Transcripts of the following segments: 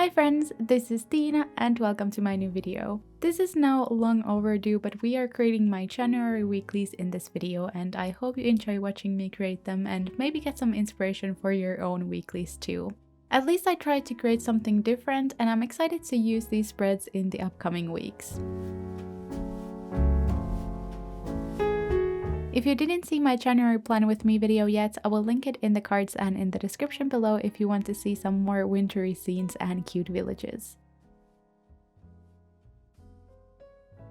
Hi friends, this is Tiina and welcome to my new video. This is now long overdue, but we are creating my January weeklies in this video and I hope you enjoy watching me create them and maybe get some inspiration for your own weeklies too. At least I tried to create something different and I'm excited to use these spreads in the upcoming weeks. If you didn't see my January plan with me video yet, I will link it in the cards and in the description below if you want to see some more wintry scenes and cute villages.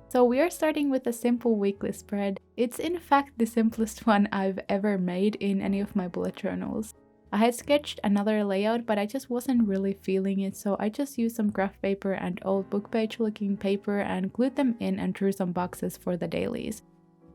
So we are starting with a simple weekly spread. It's in fact the simplest one I've ever made in any of my bullet journals. I had sketched another layout, but I just wasn't really feeling it, so I just used some craft paper and old book page looking paper and glued them in and drew some boxes for the dailies.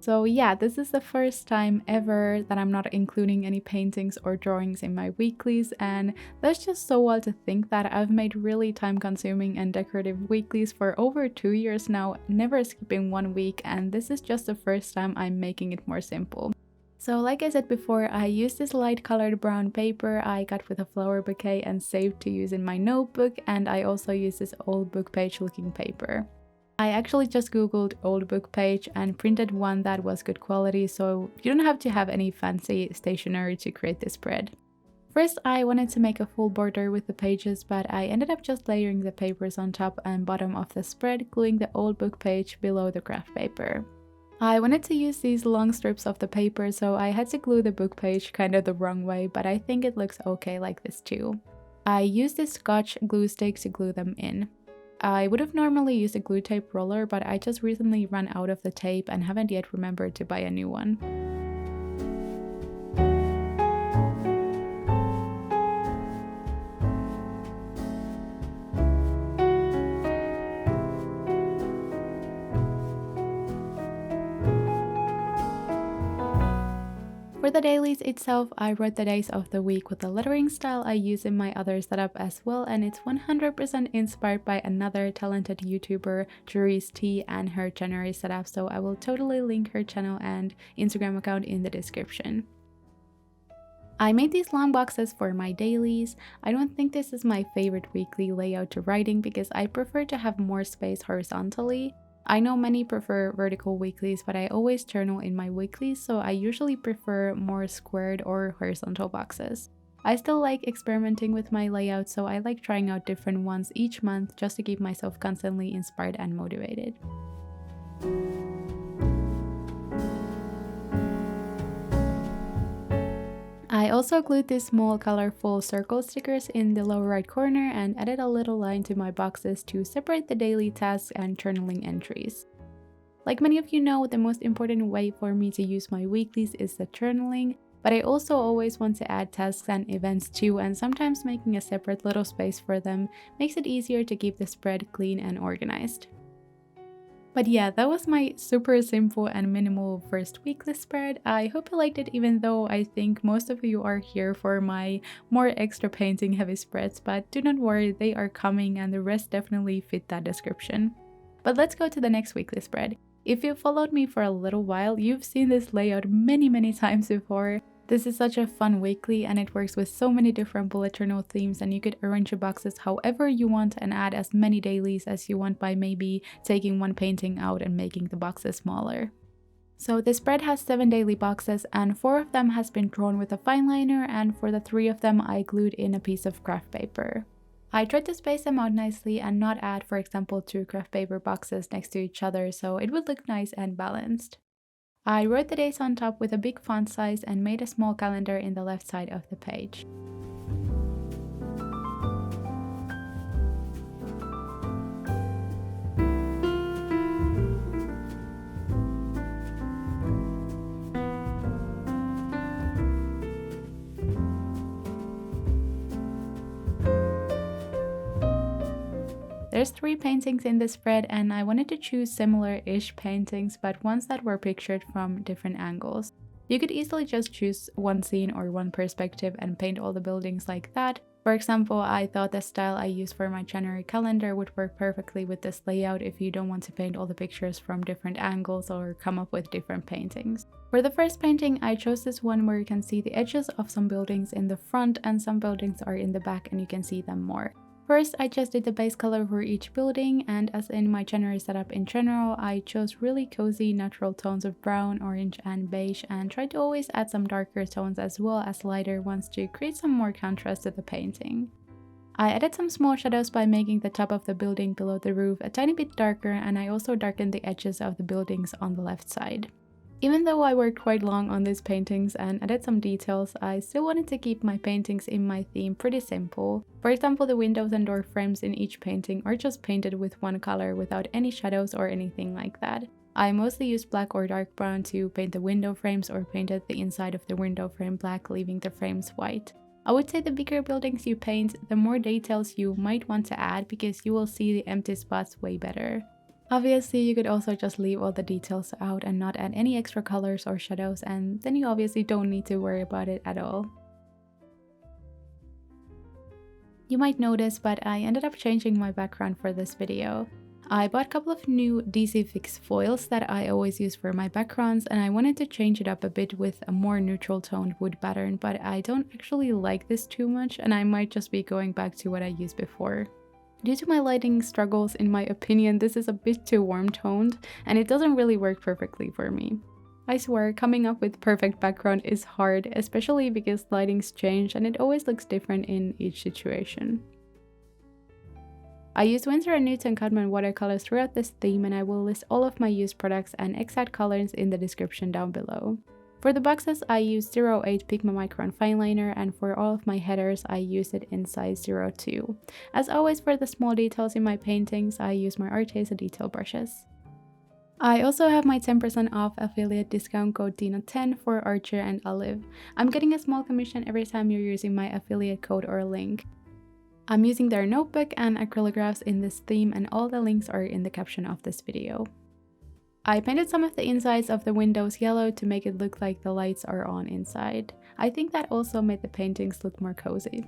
So yeah, this is the first time ever that I'm not including any paintings or drawings in my weeklies, and that's just so wild to think that I've made really time-consuming and decorative weeklies for over 2 years now, never skipping one week, and this is just the first time I'm making it more simple. So like I said before, I used this light colored brown paper I got with a flower bouquet and saved to use in my notebook, and I also used this old book page looking paper. I actually just googled old book page and printed one that was good quality, so you don't have to have any fancy stationery to create this spread. First I wanted to make a full border with the pages, but I ended up just layering the papers on top and bottom of the spread, gluing the old book page below the craft paper. I wanted to use these long strips of the paper, so I had to glue the book page kind of the wrong way, but I think it looks okay like this too. I used this Scotch glue stick to glue them in. I would have normally used a glue tape roller, but I just recently ran out of the tape and haven't yet remembered to buy a new one. For the dailies itself, I wrote the days of the week with the lettering style I use in my other setup as well, and it's 100% inspired by another talented YouTuber, Therese T, and her January setup, so I will totally link her channel and Instagram account in the description. I made these long boxes for my dailies. I don't think this is my favorite weekly layout to writing because I prefer to have more space horizontally. I know many prefer vertical weeklies, but I always journal in my weeklies, so I usually prefer more squared or horizontal boxes. I still like experimenting with my layout, so I like trying out different ones each month just to keep myself constantly inspired and motivated. I also glued these small colorful circle stickers in the lower right corner and added a little line to my boxes to separate the daily tasks and journaling entries. Like many of you know, the most important way for me to use my weeklies is the journaling, but I also always want to add tasks and events too, and sometimes making a separate little space for them makes it easier to keep the spread clean and organized. But yeah, that was my super simple and minimal first weekly spread. I hope you liked it, even though I think most of you are here for my more extra painting heavy spreads, but do not worry, they are coming and the rest definitely fit that description. But let's go to the next weekly spread. If you've followed me for a little while, you've seen this layout many times before. This is such a fun weekly and it works with so many different bullet journal themes, and you could arrange your boxes however you want and add as many dailies as you want by maybe taking one painting out and making the boxes smaller. So the spread has 7 daily boxes and 4 of them has been drawn with a fine liner, and for the 3 of them I glued in a piece of craft paper. I tried to space them out nicely and not add, for example, 2 craft paper boxes next to each other so it would look nice and balanced. I wrote the days on top with a big font size and made a small calendar in the left side of the page. There's 3 paintings in this spread and I wanted to choose similar-ish paintings, but ones that were pictured from different angles. You could easily just choose one scene or one perspective and paint all the buildings like that. For example, I thought the style I used for my January calendar would work perfectly with this layout if you don't want to paint all the pictures from different angles or come up with different paintings. For the first painting, I chose this one where you can see the edges of some buildings in the front and some buildings are in the back and you can see them more. First, I just did the base color for each building, and as in my January setup in general, I chose really cozy natural tones of brown, orange and beige, and tried to always add some darker tones as well as lighter ones to create some more contrast to the painting. I added some small shadows by making the top of the building below the roof a tiny bit darker, and I also darkened the edges of the buildings on the left side. Even though I worked quite long on these paintings and added some details, I still wanted to keep my paintings in my theme pretty simple. For example, the windows and door frames in each painting are just painted with one color without any shadows or anything like that. I mostly used black or dark brown to paint the window frames or painted the inside of the window frame black, leaving the frames white. I would say the bigger buildings you paint, the more details you might want to add because you will see the empty spots way better. Obviously, you could also just leave all the details out and not add any extra colors or shadows, and then you obviously don't need to worry about it at all. You might notice, but I ended up changing my background for this video. I bought a couple of new DC Fix foils that I always use for my backgrounds, and I wanted to change it up a bit with a more neutral toned wood pattern, but I don't actually like this too much and I might just be going back to what I used before. Due to my lighting struggles, in my opinion, this is a bit too warm toned and it doesn't really work perfectly for me. I swear, coming up with perfect background is hard, especially because lightings change and it always looks different in each situation. I used Winsor And Newton Cotman watercolors throughout this theme, and I will list all of my used products and exact colors in the description down below. For the boxes, I used 08 Pigma Micron fine liner, and for all of my headers, I used it in size 02. As always, for the small details in my paintings, I use my Arteza detail brushes. I also have my 10% off affiliate discount code Tiina10 for Archer and Olive. I'm getting a small commission every time you're using my affiliate code or link. I'm using their notebook and acrylographs in this theme, and all the links are in the caption of this video. I painted some of the insides of the windows yellow to make it look like the lights are on inside. I think that also made the paintings look more cozy.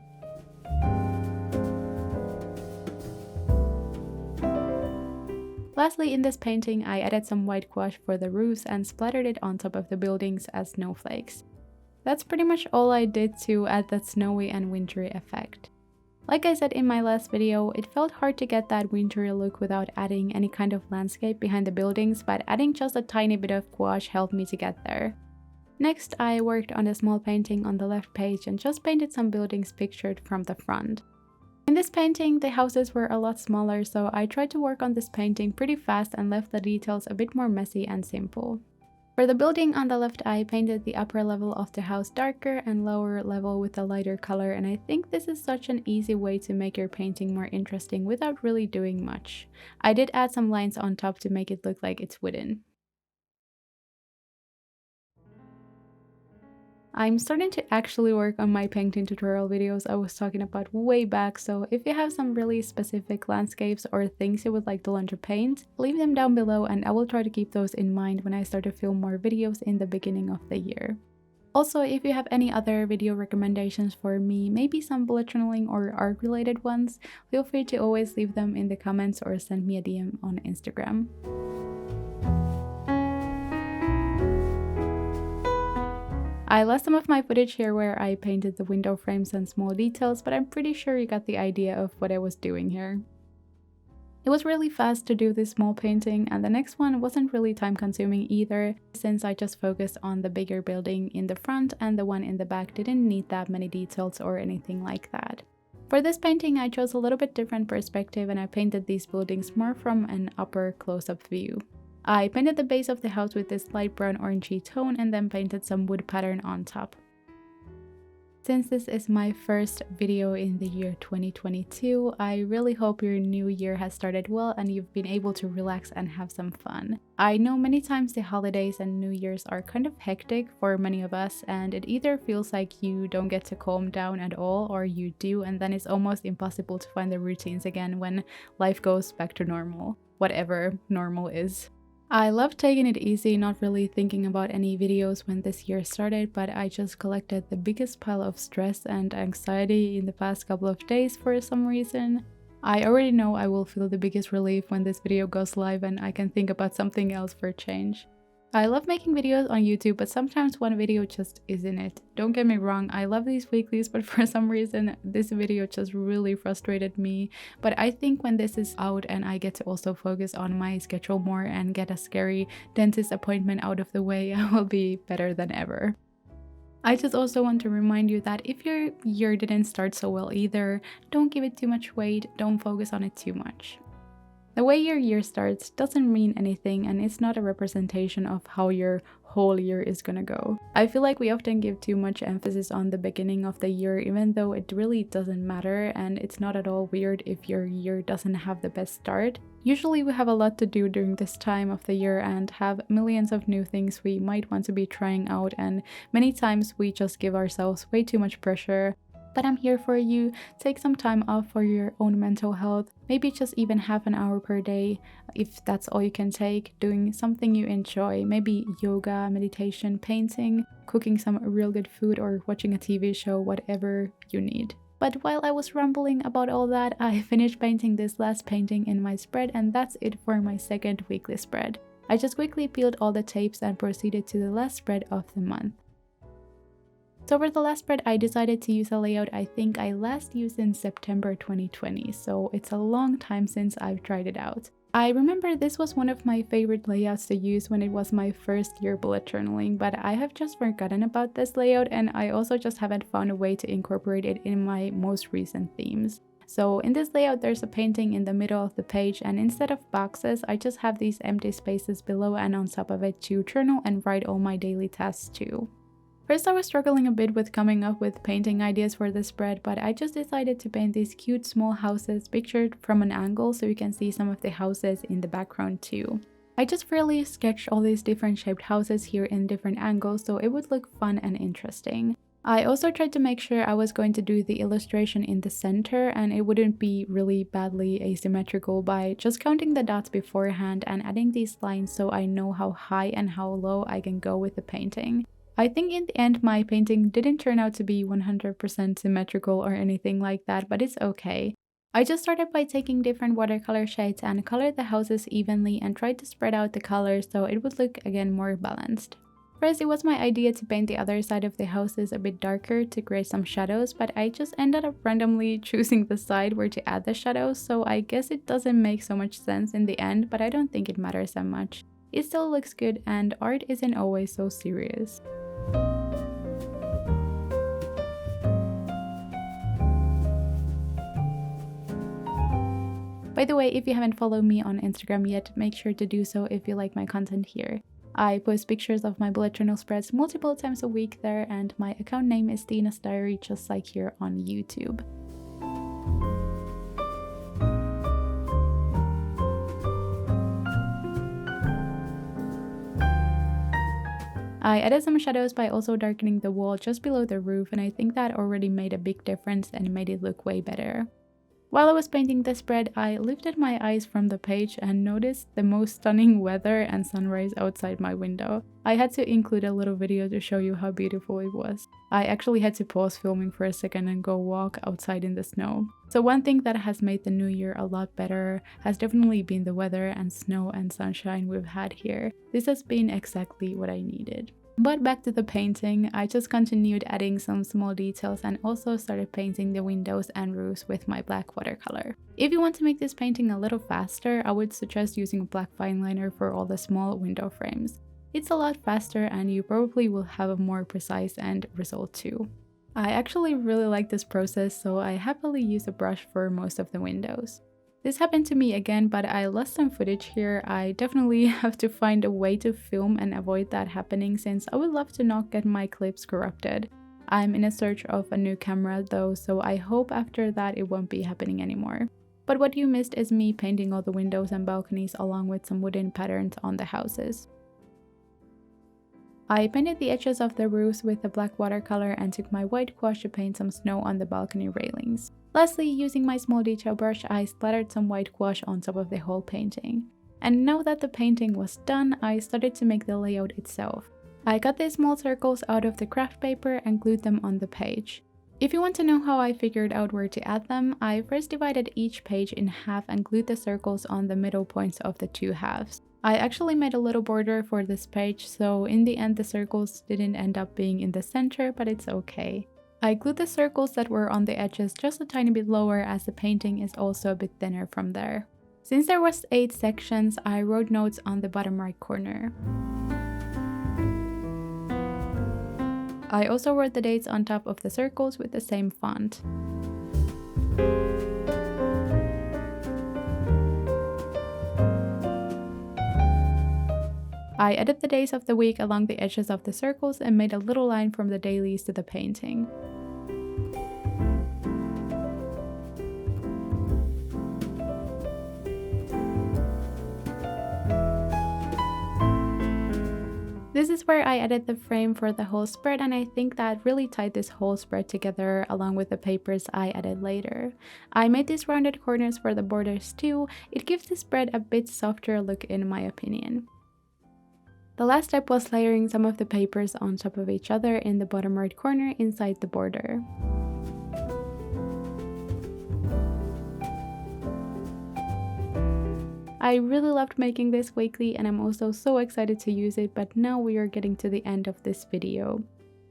Lastly, in this painting, I added some white gouache for the roofs and splattered it on top of the buildings as snowflakes. That's pretty much all I did to add that snowy and wintry effect. Like I said in my last video, it felt hard to get that wintry look without adding any kind of landscape behind the buildings, but adding just a tiny bit of gouache helped me to get there. Next, I worked on a small painting on the left page and just painted some buildings pictured from the front. In this painting, the houses were a lot smaller, so I tried to work on this painting pretty fast and left the details a bit more messy and simple. For the building on the left, I painted the upper level of the house darker and lower level with a lighter color, and I think this is such an easy way to make your painting more interesting without really doing much. I did add some lines on top to make it look like it's wooden. I'm starting to actually work on my painting tutorial videos I was talking about way back, so if you have some really specific landscapes or things you would like to learn to paint, leave them down below and I will try to keep those in mind when I start to film more videos in the beginning of the year. Also, if you have any other video recommendations for me, maybe some bullet journaling or art related ones, feel free to always leave them in the comments or send me a DM on Instagram. I lost some of my footage here where I painted the window frames and small details, but I'm pretty sure you got the idea of what I was doing here. It was really fast to do this small painting, and the next one wasn't really time consuming either, since I just focused on the bigger building in the front and the one in the back didn't need that many details or anything like that. For this painting, I chose a little bit different perspective and I painted these buildings more from an upper close-up view. I painted the base of the house with this light brown orangey tone and then painted some wood pattern on top. Since this is my first video in the year 2022, I really hope your new year has started well and you've been able to relax and have some fun. I know many times the holidays and New Year's are kind of hectic for many of us, and it either feels like you don't get to calm down at all or you do, and then it's almost impossible to find the routines again when life goes back to normal, whatever normal is. I love taking it easy, not really thinking about any videos when this year started, but I just collected the biggest pile of stress and anxiety in the past couple of days for some reason. I already know I will feel the biggest relief when this video goes live and I can think about something else for a change. I love making videos on YouTube, but sometimes one video just isn't it. Don't get me wrong, I love these weeklies, but for some reason this video just really frustrated me. But I think when this is out and I get to also focus on my schedule more and get a scary dentist appointment out of the way, I will be better than ever. I just also want to remind you that if your year didn't start so well either, don't give it too much weight, don't focus on it too much. The way your year starts doesn't mean anything, and it's not a representation of how your whole year is gonna go. I feel like we often give too much emphasis on the beginning of the year, even though it really doesn't matter, and it's not at all weird if your year doesn't have the best start. Usually we have a lot to do during this time of the year and have millions of new things we might want to be trying out, and many times we just give ourselves way too much pressure. But I'm here for you. Take some time off for your own mental health, maybe just even half an hour per day, if that's all you can take, doing something you enjoy, maybe yoga, meditation, painting, cooking some real good food, or watching a TV show, whatever you need. But while I was rambling about all that, I finished painting this last painting in my spread, and that's it for my second weekly spread. I just quickly peeled all the tapes and proceeded to the last spread of the month. So for the last spread, I decided to use a layout I think I last used in September 2020, so it's a long time since I've tried it out. I remember this was one of my favorite layouts to use when it was my first year bullet journaling, but I have just forgotten about this layout, and I also just haven't found a way to incorporate it in my most recent themes. So in this layout, there's a painting in the middle of the page, and instead of boxes, I just have these empty spaces below and on top of it to journal and write all my daily tasks too. First, I was struggling a bit with coming up with painting ideas for this spread, but I just decided to paint these cute small houses pictured from an angle so you can see some of the houses in the background too. I just really sketched all these different shaped houses here in different angles so it would look fun and interesting. I also tried to make sure I was going to do the illustration in the center and it wouldn't be really badly asymmetrical by just counting the dots beforehand and adding these lines so I know how high and how low I can go with the painting. I think in the end my painting didn't turn out to be 100% symmetrical or anything like that, but it's okay. I just started by taking different watercolor shades and colored the houses evenly and tried to spread out the colors so it would look again more balanced. First, it was my idea to paint the other side of the houses a bit darker to create some shadows, but I just ended up randomly choosing the side where to add the shadows, so I guess it doesn't make so much sense in the end, but I don't think it matters that much. It still looks good and art isn't always so serious. By the way, if you haven't followed me on Instagram yet, make sure to do so if you like my content here. I post pictures of my bullet journal spreads multiple times a week there, and my account name is Tiina's Diary, just like here on YouTube. I added some shadows by also darkening the wall just below the roof, and I think that already made a big difference and made it look way better. While I was painting the spread, I lifted my eyes from the page and noticed the most stunning weather and sunrise outside my window. I had to include a little video to show you how beautiful it was. I actually had to pause filming for a second and go walk outside in the snow. So one thing that has made the new year a lot better has definitely been the weather and snow and sunshine we've had here. This has been exactly what I needed. But back to the painting, I just continued adding some small details and also started painting the windows and roofs with my black watercolor. If you want to make this painting a little faster, I would suggest using a black fine liner for all the small window frames. It's a lot faster and you probably will have a more precise end result too. I actually really like this process, so I happily use a brush for most of the windows. This happened to me again, but I lost some footage here. I definitely have to find a way to film and avoid that happening, since I would love to not get my clips corrupted. I'm in a search of a new camera though, so I hope after that it won't be happening anymore. But what you missed is me painting all the windows and balconies along with some wooden patterns on the houses. I painted the edges of the roofs with a black watercolor and took my white gouache to paint some snow on the balcony railings. Lastly, using my small detail brush, I splattered some white gouache on top of the whole painting. And now that the painting was done, I started to make the layout itself. I cut these small circles out of the craft paper and glued them on the page. If you want to know how I figured out where to add them, I first divided each page in half and glued the circles on the middle points of the two halves. I actually made a little border for this page, so in the end the circles didn't end up being in the center, but it's okay. I glued the circles that were on the edges just a tiny bit lower as the painting is also a bit thinner from there. Since there was 8 sections, I wrote notes on the bottom right corner. I also wrote the dates on top of the circles with the same font. I added the days of the week along the edges of the circles and made a little line from the dailies to the painting. This is where I added the frame for the whole spread, and I think that really tied this whole spread together along with the papers I added later. I made these rounded corners for the borders too. It gives the spread a bit softer look in my opinion. The last step was layering some of the papers on top of each other in the bottom right corner inside the border. I really loved making this weekly and I'm also so excited to use it, but now we are getting to the end of this video.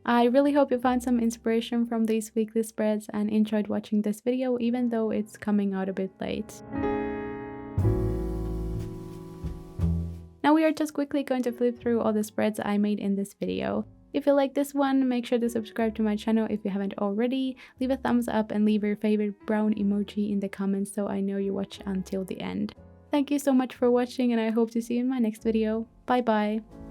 I really hope you found some inspiration from these weekly spreads and enjoyed watching this video even though it's coming out a bit late. Now we are just quickly going to flip through all the spreads I made in this video. If you like this one, make sure to subscribe to my channel if you haven't already, leave a thumbs up and leave your favorite brown emoji in the comments so I know you watch until the end. Thank you so much for watching and I hope to see you in my next video. Bye bye!